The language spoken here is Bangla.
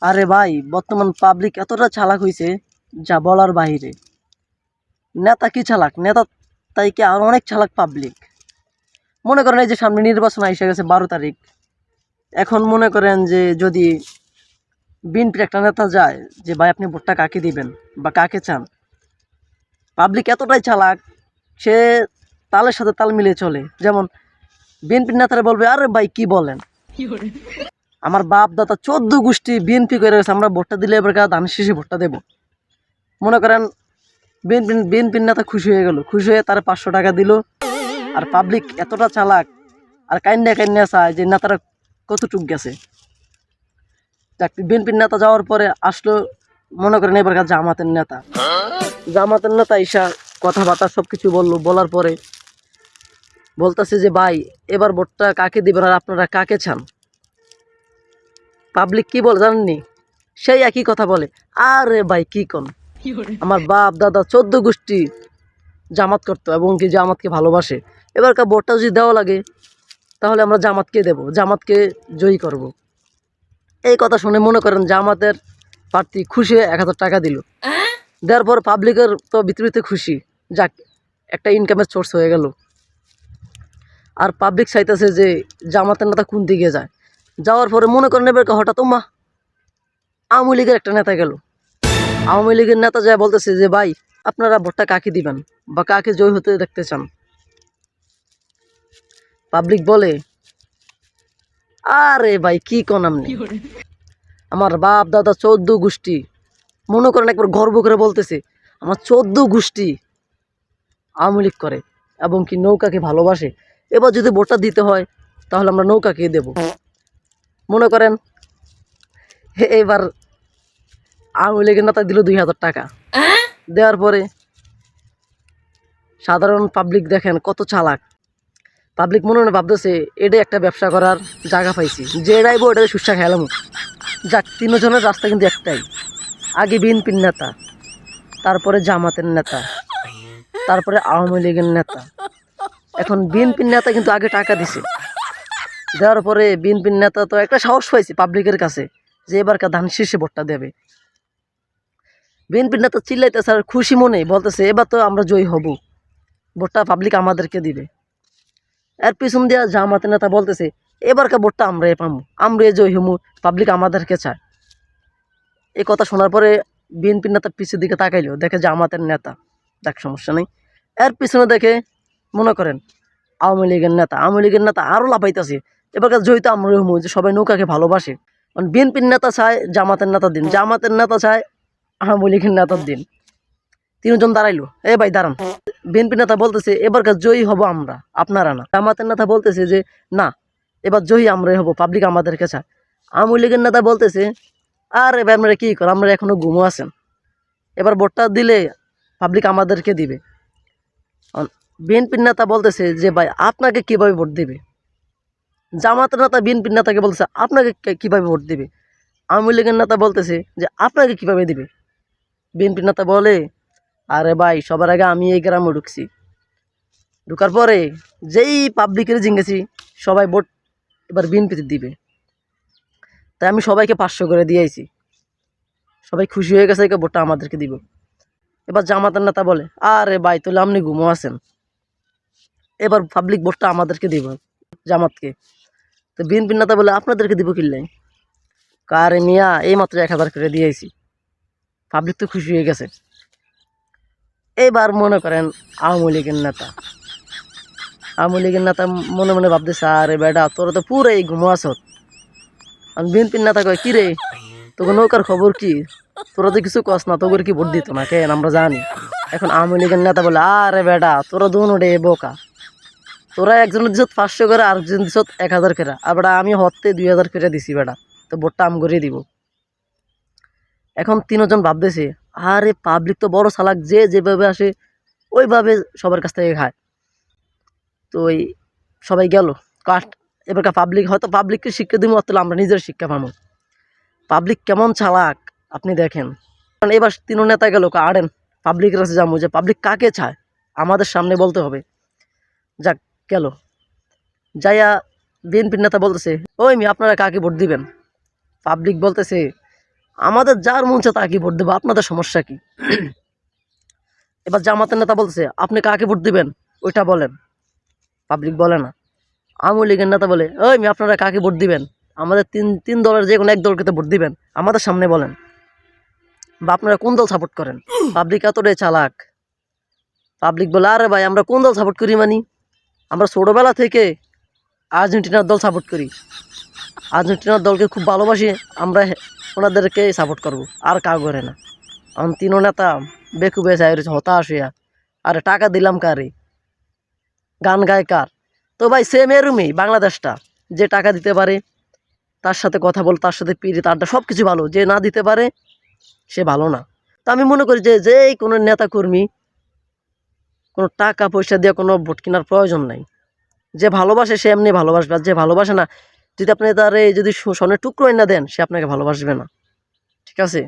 আরে ভাই, বর্তমান পাবলিক এতটা চালাক হইছে যা বলার বাহিরে। নেতা কি চালাক, নেতা তাই কি আর অনেক চালাক পাবলিক। মনে করেন এই যে সামনে নির্বাচন এসে গেছে 12 তারিখ। এখন মনে করেন যে যদি বিএনপির একটা নেতা যায় যে ভাই আপনি ভোটটা কাকে দিবেন বা কাকে চান, পাবলিক এতটাই চালাক, সে তালের সাথে তাল মিলিয়ে চলে। যেমন বিএনপির নেতারা বলবে আরে ভাই কি বলেন, আমার বাপ দাদা 14 গোষ্ঠী বিএনপি করে গেছে, আমরা ভোটটা দিলে এবার ধানের শীষে ভোটটা দেবো। মনে করেন বিএনপির নেতা খুশি হয়ে গেল, খুশি হয়ে তার 500 টাকা দিল। আর পাবলিক এতটা চালাক আর কাইন্না কাইন্না চায় যে নেতারা কতটুক গেছে। বিএনপির নেতা যাওয়ার পরে আসলো, মনে করেন এবার জামাতের নেতা ঈশা কথাবার্তা সবকিছু বললো, বলার পরে বলতেছে যে ভাই এবার ভোটটা কাকে দিবেন আর আপনারা কাকে চান। পাবলিক কি বলে জানেননি? সেই একই কথা বলে, আরে ভাই কি কোন, আমার বাপ দাদা 14 গোষ্ঠী জামাত করতো এবং কি জামাতকে ভালোবাসে, এবারকার ভোটটা যদি দেওয়া লাগে তাহলে আমরা জামাতকে দেব, জামাতকে জয়ী করব। এই কথা শুনে মনে করেন জামাতের প্রার্থী খুশি হয়ে 1000 টাকা দিল। দেওয়ার পর পাবলিকের তো ভিতরে খুশি, যাক একটা ইনকামের সোর্স হয়ে গেল। আর পাবলিক চাইতেছে যে জামাতের নেতা কোন দিকে যায়। যাওয়ার পরে মনে করেন এবার হঠাৎ আওয়ামী লীগের একটা নেতা গেল। আওয়ামী লীগের নেতা যায় বলতেছে যে ভাই আপনারা ভোটটা কাকে দিবেন বা কাকে জয় হতে দেখতে চান। পাবলিক বলে আরে ভাই কি কোন আপনি, আমার বাপ দাদা 14 গোষ্ঠী, মনে করেন একবার গর্ব করে বলতেছে আমার 14 গোষ্ঠী আওয়ামী লীগ করে এবং কি নৌকাকে ভালোবাসে, এবার যদি ভোটটা দিতে হয় তাহলে আমরা নৌকাকে দেব। মনে করেন এবার আওয়ামী লীগের নেতা দিল 2000 টাকা। দেওয়ার পরে সাধারণ পাবলিক দেখেন কত চালাক। পাবলিক মনে মনে ভাবতেছে এটাই একটা ব্যবসা করার জায়গা পাইছি, যে এড়াইবো এটাকে সুস্বা খেলাম। যাক, তিনজনের রাস্তা কিন্তু একটাই, আগে বিএনপির নেতা, তারপরে জামাতের নেতা, তারপরে আওয়ামী লীগের নেতা। এখন বিএনপির নেতা কিন্তু আগে টাকা দিছে, দেওয়ার পরে বিএনপির নেতা তো একটা সাহস পাইছে পাবলিকের কাছে যে এবারকার ধান শীষে ভোটটা দেবে। বিএনপির নেতা চিল্লাইতেছে আর খুশি মনে বলতেছে এবার তো আমরা জয়ী হব, ভোটটা পাবলিক আমাদেরকে দিবে। এর পিছন দিয়া জামাতের নেতা বলতেছে এবারকার ভোটটা আমরাই পামু, আমরা জয়ী হমু, পাবলিক আমাদেরকে চায়। এই কথা শোনার পরে বিএনপির নেতা পিছের দিকে তাকাইলো, দেখে জামাতের নেতা, দেখ সমস্যা নেই। এর পিছনে দেখে মনে করেন আওয়ামী লীগের নেতা আরও লাফাইতেছে, এবারকার জয়ী তো আমরাই হমু, যে সবাই নৌকাকে ভালোবাসে। কারণ বিএনপির নেতা চায় জামাতের নেতার দিন, জামাতের নেতা চায় আওয়ামী লীগের নেতার দিন। তিনজন দাঁড়াইলো, এ ভাই দাঁড়ান। বিএনপি নেতা বলতেছে এবারকার জয়ী হব আমরা, আপনারা না। জামাতের নেতা বলতেছে যে না, এবার জয়ী আমরাই হব, পাবলিক আমাদেরকে চায়। আওয়ামী লীগের নেতা বলতেছে আর এবার আমরা কি কর, আমরা এখনো ঘুমো আছেন, এবার ভোটটা দিলে পাবলিক আমাদেরকে দিবে। বিএনপির নেতা বলতেছে যে ভাই আপনাকে কিভাবে ভোট দিবে। জামাতের নেতা বিএনপির নেতাকে বলতেছে আপনাকে কিভাবে ভোট দিবে। আওয়ামী লীগের নেতা বলতেছে যে আপনাকে কিভাবে দিবে। বিএনপির নেতা বলে আরে ভাই সবার আগে আমি এই গ্রামে ঢুকছি, ঢুকার পরে যেই পাবলিকের জিঙ্গেছি সবাই ভোট এবার বিএনপিতে দিবে, তাই আমি সবাইকে 500 করে দিয়েছি, সবাই খুশি হয়ে গেছে, ভোটটা আমাদেরকে দিব। এবার জামাতের নেতা বলে আরে ভাই তাহলে আপনি ঘুমো আছেন, এবার পাবলিক ভোটটা আমাদেরকে দিব, জামাতকে। তো বিএনপির নেতা বলে আপনাদেরকে দিব কিনলাই, কারে মিয়া এই মাত্র 1000 করে দিয়েছি, পাবলিক তো খুশি হয়ে গেছে। এইবার মনে করেন আওয়ামী লীগের নেতা মনে মনে ভাবতেছে আরে বেটা তোরা তো পুরাই ঘুমো আছ। আর বিএনপির নেতা কয় কি রে তোকে নৌকার খবর কি, তোরা তো কিছু কস না, তোকে কি ভোট দিত না কেন আমরা জানি। এখন আওয়ামী লীগের নেতা বলে আরে বেটা তোরা দুনো বোকা, তোরা একজনের দিছত 500 করে আর একজন দিছত 1000 করে, আর বেটা আমি হতে 2000 করে দিছি বেটা, তো ভোটটা আম করে দিব। এখন তিনজন ভাবতেছে আরে পাবলিক তো বড় চালাক, যে যেভাবে আসে ওইভাবে সবার কাছ থেকে খায়। তো ওই সবাই গেল কাস্ট, এবারকার পাবলিক হয়তো পাবলিককে শিক্ষা দিব, অথবা আমরা নিজের শিক্ষা পাবো। পাবলিক কেমন চালাক আপনি দেখেন। এবার তিন নেতা গেল আড়েন পাবলিকের কাছে যাবো, যে পাবলিক কাকে চায় আমাদের সামনে বলতে হবে। যাক গেল, যাইয়া বিএনপির নেতা বলতেছে ওই মি আপনারা কাকে ভোট দিবেন। পাবলিক বলতেছে আমাদের যার মন চায় তাকে ভোট দেবো, আপনাদের সমস্যা কি? এবার জামাতের নেতা বলছে আপনি কাকে ভোট দিবেন ওইটা বলেন, পাবলিক বলে না। আওয়ামী লীগের নেতা বলে ওই আপনারা কাকে ভোট দিবেন, আমাদের তিন তিন দলের যে কোনো এক দলকে তো ভোট দিবেন, আমাদের সামনে বলেন, বা আপনারা কোন দল সাপোর্ট করেন। পাবলিক এতটাই চালাক, পাবলিক বলে আরে ভাই আমরা কোন দল সাপোর্ট করি, মানে আমরা ছোটোবেলা থেকে আর্জেন্টিনার দল সাপোর্ট করি, আর্জেন্টিনার দলকে খুব ভালোবাসি, আমরা ওনাদেরকে সাপোর্ট করব, আর কাউ করে না। আমি তিনও নেতা বেকুবে চাই রয়েছে হতাশ হইয়া, আরে টাকা দিলাম কারে, গান গায় কার। তো ভাই সেম এরমই বাংলাদেশটা, যে টাকা দিতে পারে তার সাথে কথা বল, তার সাথে পিড়িত আড্ডা সব কিছু ভালো, যে না দিতে পারে সে ভালো না। তো আমি মনে করি যে যেই কোনো নেতা কর্মী কোনো টাকা পয়সা দিয়ে কোনো ভোট কেনার প্রয়োজন নাই। যে ভালোবাসে সে এমনি ভালোবাসবে, আর যে ভালোবাসে না যদি আপনি তার এই যদি স্বর্ণের টুকরো না দেন সে আপনাকে ভালোবাসবে না, ঠিক আছে?